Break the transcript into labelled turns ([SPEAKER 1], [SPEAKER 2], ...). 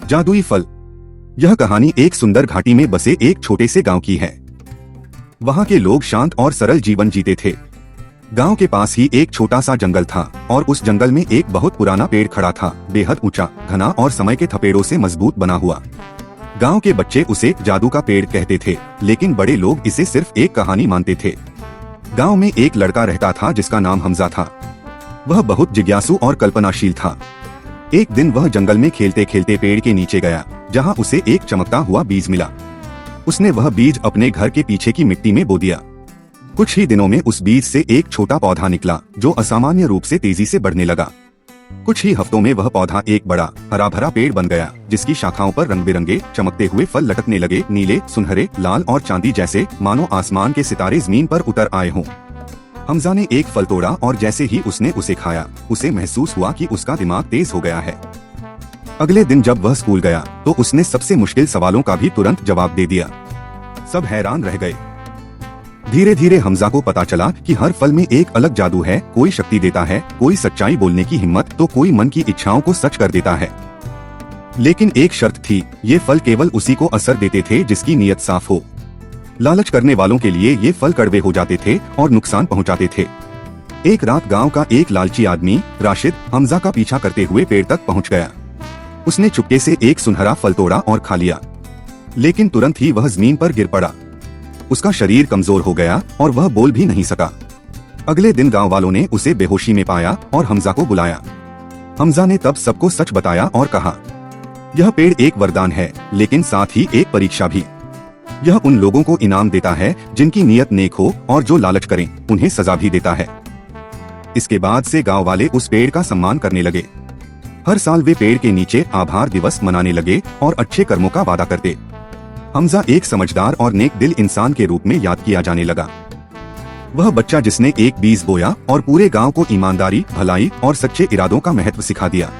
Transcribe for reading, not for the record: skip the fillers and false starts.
[SPEAKER 1] जादुई फल। यह कहानी एक सुंदर घाटी में बसे एक छोटे से गांव की है। वहां के लोग शांत और सरल जीवन जीते थे। गांव के पास ही एक छोटा सा जंगल था और उस जंगल में एक बहुत पुराना पेड़ खड़ा था, बेहद ऊंचा, घना और समय के थपेड़ों से मजबूत बना हुआ। गांव के बच्चे उसे जादू का पेड़ कहते थे, लेकिन बड़े लोग इसे सिर्फ एक कहानी मानते थे। गांव में एक लड़का रहता था जिसका नाम हमजा था। वह बहुत जिज्ञासु और कल्पनाशील था। एक दिन वह जंगल में खेलते खेलते पेड़ के नीचे गया, जहां उसे एक चमकता हुआ बीज मिला। उसने वह बीज अपने घर के पीछे की मिट्टी में बो दिया। कुछ ही दिनों में उस बीज से एक छोटा पौधा निकला जो असामान्य रूप से तेजी से बढ़ने लगा। कुछ ही हफ्तों में वह पौधा एक बड़ा हरा भरा पेड़ बन गया, जिसकी शाखाओं पर रंग बिरंगे चमकते हुए फल लटकने लगे, नीले, सुनहरे, लाल और चांदी जैसे, मानो आसमान के सितारे जमीन पर उतर आए हों। हमजा ने एक फल तोड़ा और जैसे ही उसने उसे खाया, उसे महसूस हुआ कि उसका दिमाग तेज हो गया है। अगले दिन जब वह स्कूल गया तो उसने सबसे मुश्किल सवालों का भी तुरंत जवाब दे दिया। सब हैरान रह गए। धीरे धीरे हमजा को पता चला कि हर फल में एक अलग जादू है, कोई शक्ति देता है, कोई सच्चाई बोलने की हिम्मत, तो कोई मन की इच्छाओं को सच कर देता है। लेकिन एक शर्त थी, ये फल केवल उसी को असर देते थे जिसकी नीयत साफ हो। लालच करने वालों के लिए ये फल कड़वे हो जाते थे और नुकसान पहुंचाते थे। एक रात गांव का एक लालची आदमी राशिद हमजा का पीछा करते हुए पेड़ तक पहुंच गया। उसने चुपके से एक सुनहरा फल तोड़ा और खा लिया, लेकिन तुरंत ही वह जमीन पर गिर पड़ा। उसका शरीर कमजोर हो गया और वह बोल भी नहीं सका। अगले दिन गांव वालों ने उसे बेहोशी में पाया और हमजा को बुलाया। हमजा ने तब सबको सच बताया और कहा, यह पेड़ एक वरदान है, लेकिन साथ ही एक परीक्षा भी। यह उन लोगों को इनाम देता है जिनकी नीयत नेक हो, और जो लालच करें उन्हें सजा भी देता है। इसके बाद से गांव वाले उस पेड़ का सम्मान करने लगे। हर साल वे पेड़ के नीचे आभार दिवस मनाने लगे और अच्छे कर्मों का वादा करते। हमजा एक समझदार और नेक दिल इंसान के रूप में याद किया जाने लगा। वह बच्चा जिसने एक बीज बोया और पूरे गांव को ईमानदारी, भलाई और सच्चे इरादों का महत्व सिखा दिया।